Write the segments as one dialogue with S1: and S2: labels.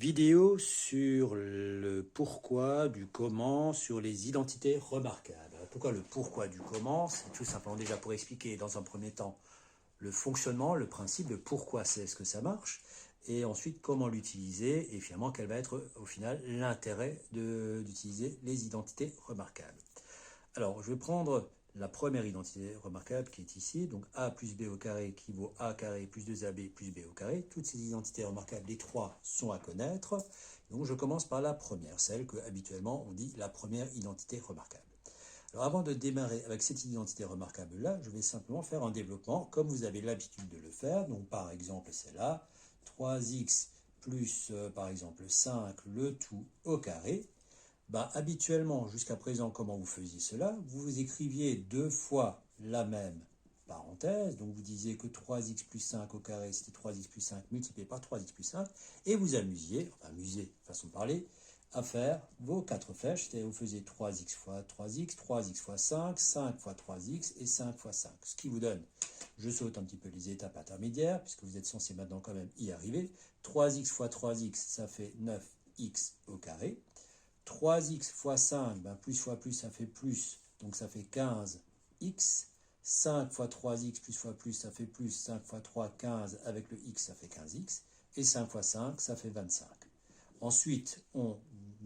S1: Vidéo sur le pourquoi du comment sur les identités remarquables. Alors pourquoi le pourquoi du comment? C'est tout simplement déjà pour expliquer dans un premier temps le fonctionnement, le principe de pourquoi c'est ce que ça marche, et ensuite comment l'utiliser, et finalement quel va être au final l'intérêt d'utiliser les identités remarquables. Alors je vais prendre la première identité remarquable qui est ici, donc a plus b au carré équivaut a carré plus 2ab plus b au carré. Toutes ces identités remarquables, les trois sont à connaître. Donc je commence par la première, celle que habituellement on dit la première identité remarquable. Alors avant de démarrer avec cette identité remarquable-là, je vais simplement faire un développement comme vous avez l'habitude de le faire. Donc par exemple celle-là, 3x plus par exemple 5 le tout au carré. Habituellement, jusqu'à présent, comment vous faisiez cela? Vous écriviez deux fois la même parenthèse, donc vous disiez que 3x plus 5 au carré, c'était 3x plus 5 multiplié par 3x plus 5, et vous amusiez, façon de parler, à faire vos quatre flèches, c'est-à-dire vous faisiez 3x fois 3x, 3x fois 5, 5 fois 3x et 5 fois 5, ce qui vous donne, je saute un petit peu les étapes intermédiaires, puisque vous êtes censé maintenant quand même y arriver, 3x fois 3x, ça fait 9x au carré, 3x fois 5, plus fois plus, ça fait plus, donc ça fait 15x. 5 fois 3x plus, ça fait plus. 5 fois 3, 15, avec le x, ça fait 15x. Et 5 fois 5, ça fait 25. Ensuite, on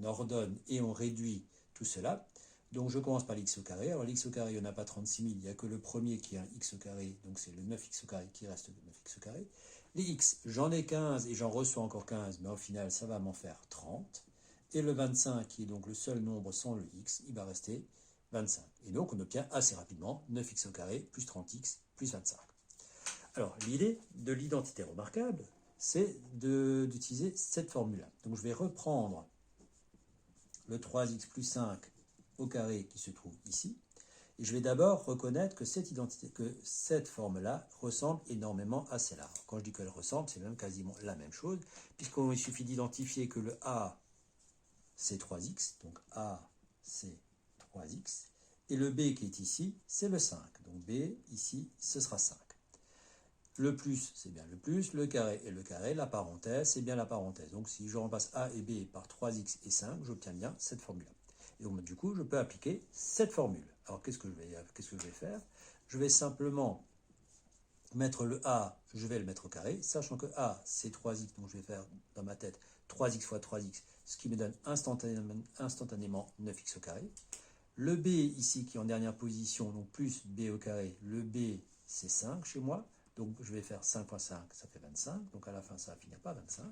S1: ordonne et on réduit tout cela. Donc je commence par l'x au carré. Alors l'x au carré, il n'y en a pas 36 000, il n'y a que le premier qui est un x au carré, donc c'est le 9x au carré qui reste le 9x au carré. Les x, j'en ai 15 et j'en reçois encore 15, mais au final, ça va m'en faire 30. Et le 25, qui est donc le seul nombre sans le x, il va rester 25. Et donc on obtient assez rapidement 9x au carré plus 30x plus 25. Alors l'idée de l'identité remarquable, c'est d'utiliser cette formule-là. Donc je vais reprendre le 3x plus 5 au carré qui se trouve ici. Et je vais d'abord reconnaître que cette forme-là ressemble énormément à celle-là. Quand je dis qu'elle ressemble, c'est même quasiment la même chose, puisqu'il suffit d'identifier que le a, c'est 3x, donc a, c'est 3x, et le b qui est ici, c'est le 5, donc b, ici, ce sera 5. Le plus, c'est bien le plus, le carré et le carré, la parenthèse, c'est bien la parenthèse. Donc si je remplace a et b par 3x et 5, j'obtiens bien cette formule-là. Et donc du coup, je peux appliquer cette formule. Alors qu'est-ce que je vais faire? Je vais simplement mettre le a, je vais le mettre au carré, sachant que a, c'est 3x, donc je vais faire dans ma tête 3x fois 3x, ce qui me donne instantanément 9x au carré. Le b ici, qui est en dernière position, donc plus b au carré, le b, c'est 5 chez moi, donc je vais faire 5 fois 5, ça fait 25, donc à la fin, ça va finir par 25.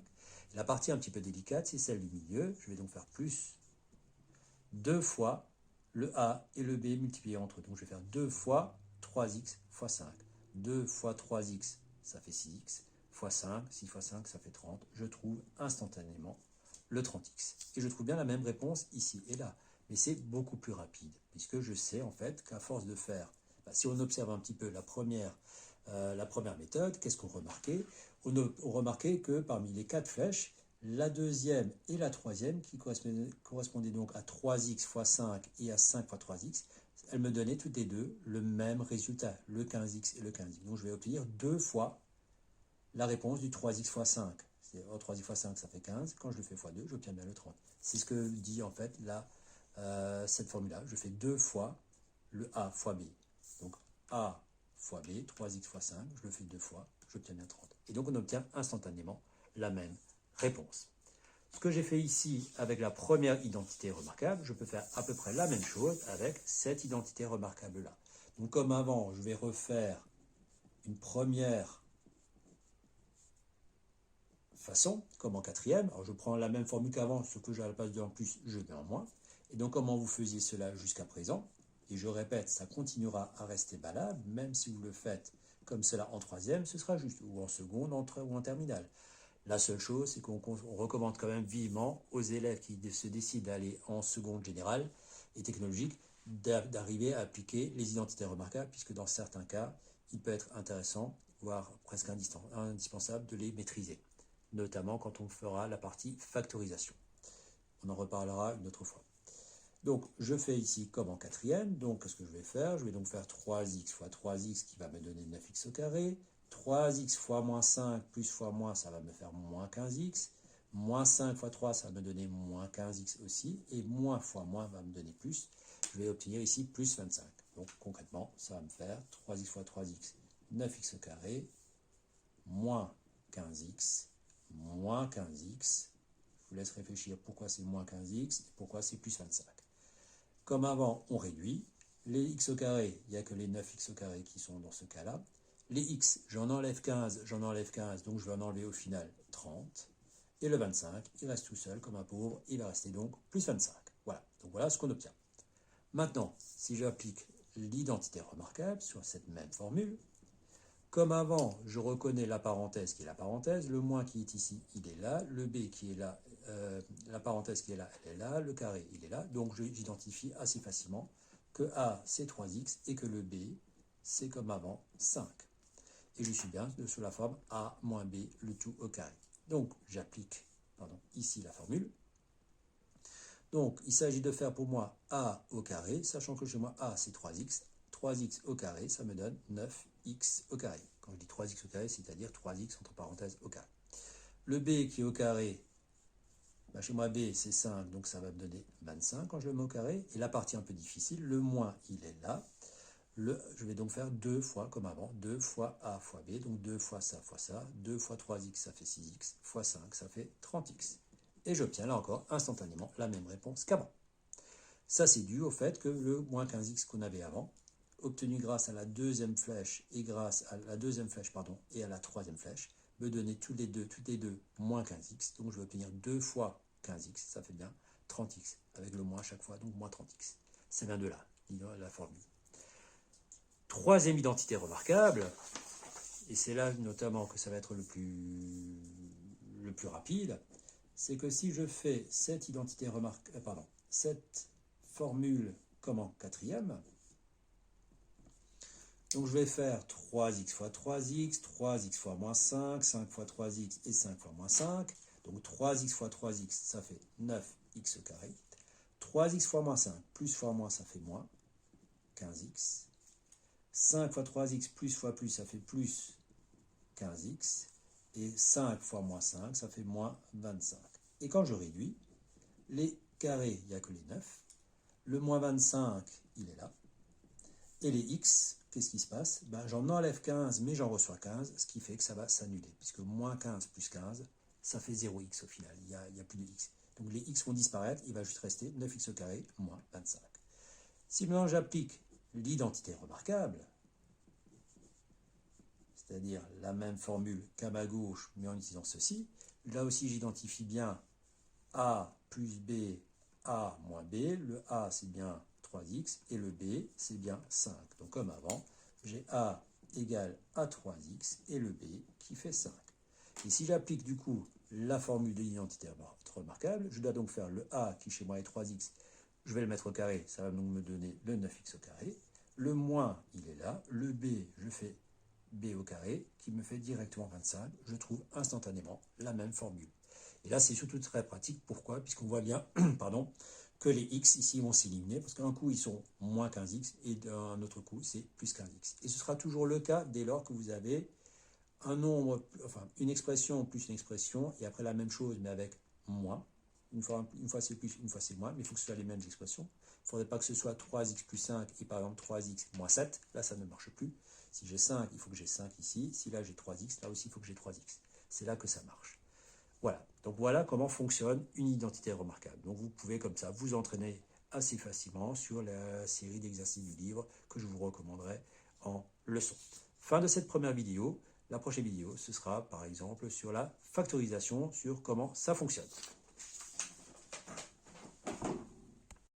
S1: Et la partie un petit peu délicate, c'est celle du milieu, je vais donc faire plus 2 fois le a et le b multipliés entre eux, donc je vais faire 2 fois 3x fois 5. 2 fois 3x, ça fait 6x, fois 5, 6 fois 5, ça fait 30. Je trouve instantanément le 30x. Et je trouve bien la même réponse ici et là. Mais c'est beaucoup plus rapide, puisque je sais en fait qu'à force de faire, si on observe un petit peu la première méthode, qu'est-ce qu'on remarquait? On remarquait que parmi les 4 flèches, la deuxième et la troisième, qui correspondaient donc à 3x fois 5 et à 5 fois 3x, elles me donnaient toutes les deux le même résultat, le 15x et le 15x. Donc je vais obtenir deux fois la réponse du 3x fois 5. 3x fois 5, ça fait 15. Quand je le fais fois 2, j'obtiens bien le 30. C'est ce que dit en fait là, cette formule-là. Je fais deux fois le a fois b. Donc a fois b, 3x fois 5, je le fais deux fois, j'obtiens bien 30. Et donc on obtient instantanément la même réponse. Ce que j'ai fait ici avec la première identité remarquable, je peux faire à peu près la même chose avec cette identité remarquable-là. Donc comme avant, je vais refaire une première façon, comme en quatrième. Alors je prends la même formule qu'avant, ce que j'ai à la place de en plus, je mets en moins. Et donc comment vous faisiez cela jusqu'à présent? Et je répète, ça continuera à rester valable, même si vous le faites comme cela en troisième, ce sera juste, ou en seconde, ou en terminale. La seule chose, c'est qu'on recommande quand même vivement aux élèves qui se décident d'aller en seconde générale et technologique d'arriver à appliquer les identités remarquables, puisque dans certains cas, il peut être intéressant, voire presque indispensable de les maîtriser, notamment quand on fera la partie factorisation. On en reparlera une autre fois. Donc, je fais ici comme en quatrième. Donc, qu'est-ce que je vais faire? Je vais donc faire 3x fois 3x qui va me donner 9x au carré. 3x fois moins 5 plus fois moins, ça va me faire moins 15x. Moins 5 fois 3, ça va me donner moins 15x aussi. Et moins fois moins va me donner plus. Je vais obtenir ici plus 25. Donc concrètement, ça va me faire 3x fois 3x, 9x au carré, moins 15x, moins 15x. Je vous laisse réfléchir pourquoi c'est moins 15x et pourquoi c'est plus 25. Comme avant, on réduit. Les x au carré, il n'y a que les 9x au carré qui sont dans ce cas-là. Les x, j'en enlève 15, donc je vais en enlever au final 30. Et le 25, il reste tout seul comme un pauvre, il va rester donc plus 25. Voilà, donc voilà ce qu'on obtient. Maintenant, si j'applique l'identité remarquable sur cette même formule, comme avant, je reconnais la parenthèse qui est la parenthèse, le moins qui est ici, il est là, le b qui est là, la parenthèse qui est là, elle est là, le carré, il est là, donc j'identifie assez facilement que a, c'est 3x, et que le b, c'est comme avant, 5. Et je suis bien sous la forme a moins b, le tout au carré. Donc, j'applique ici la formule. Donc, il s'agit de faire pour moi a au carré, sachant que chez moi a, c'est 3x. 3x au carré, ça me donne 9x au carré. Quand je dis 3x au carré, c'est-à-dire 3x entre parenthèses au carré. Le b qui est au carré, chez moi b, c'est 5, donc ça va me donner 25 quand je le mets au carré. Et la partie un peu difficile, le moins, il est là. Je vais donc faire 2 fois, comme avant, 2 fois a fois b, donc 2 fois ça, 2 fois 3x, ça fait 6x, fois 5, ça fait 30x. Et j'obtiens là encore instantanément la même réponse qu'avant. Ça, c'est dû au fait que le moins 15x qu'on avait avant, obtenu grâce à la deuxième flèche et grâce à la deuxième flèche, et à la troisième flèche, me donnait toutes les deux moins 15x. Donc je vais obtenir 2 fois 15x, ça fait bien 30x, avec le moins à chaque fois, donc moins 30x. Ça vient de là, la formule. Troisième identité remarquable, et c'est là notamment que ça va être le plus rapide, c'est que si je fais cette identité cette formule comme en quatrième, donc je vais faire 3x fois 3x, 3x fois moins 5, 5 fois 3x et 5 fois moins 5. Donc 3x fois 3x, ça fait 9x au carré. 3x fois moins 5, plus fois moins, ça fait moins 15x. 5 fois 3x plus fois plus, ça fait plus 15x. Et 5 fois moins 5, ça fait moins 25. Et quand je réduis, les carrés, il n'y a que les 9. Le moins 25, il est là. Et les x, qu'est-ce qui se passe? J'en enlève 15, mais j'en reçois 15, ce qui fait que ça va s'annuler. Puisque moins 15 plus 15, ça fait 0x au final. Il n'y a plus de x. Donc les x vont disparaître, il va juste rester 9x au carré moins 25. Si maintenant j'applique l'identité remarquable, c'est-à-dire la même formule qu'à ma gauche, mais en utilisant ceci, là aussi j'identifie bien a plus b, a moins b. Le a, c'est bien 3x, et le b, c'est bien 5. Donc comme avant, j'ai a égale à 3x, et le b qui fait 5. Et si j'applique du coup la formule de l'identité remarquable, je dois donc faire le a qui chez moi est 3x, je vais le mettre au carré, ça va donc me donner le 9x au carré. Le moins, il est là. Le b, je fais b au carré, qui me fait directement 25. Je trouve instantanément la même formule. Et là, c'est surtout très pratique. Pourquoi? Puisqu'on voit bien que les x ici vont s'éliminer, parce qu'un coup, ils sont moins 15x, et d'un autre coup, c'est plus 15x. Et ce sera toujours le cas dès lors que vous avez un nombre, une expression plus une expression, et après la même chose, mais avec moins. Une fois c'est plus, une fois c'est moins, mais il faut que ce soit les mêmes expressions. Il ne faudrait pas que ce soit 3x plus 5 et par exemple 3x moins 7. Là, ça ne marche plus. Si j'ai 5, il faut que j'ai 5 ici. Si là, j'ai 3x, là aussi, il faut que j'ai 3x. C'est là que ça marche. Voilà. Donc, voilà comment fonctionne une identité remarquable. Donc, vous pouvez comme ça vous entraîner assez facilement sur la série d'exercices du livre que je vous recommanderai en leçon. Fin de cette première vidéo. La prochaine vidéo, ce sera par exemple sur la factorisation, sur comment ça fonctionne.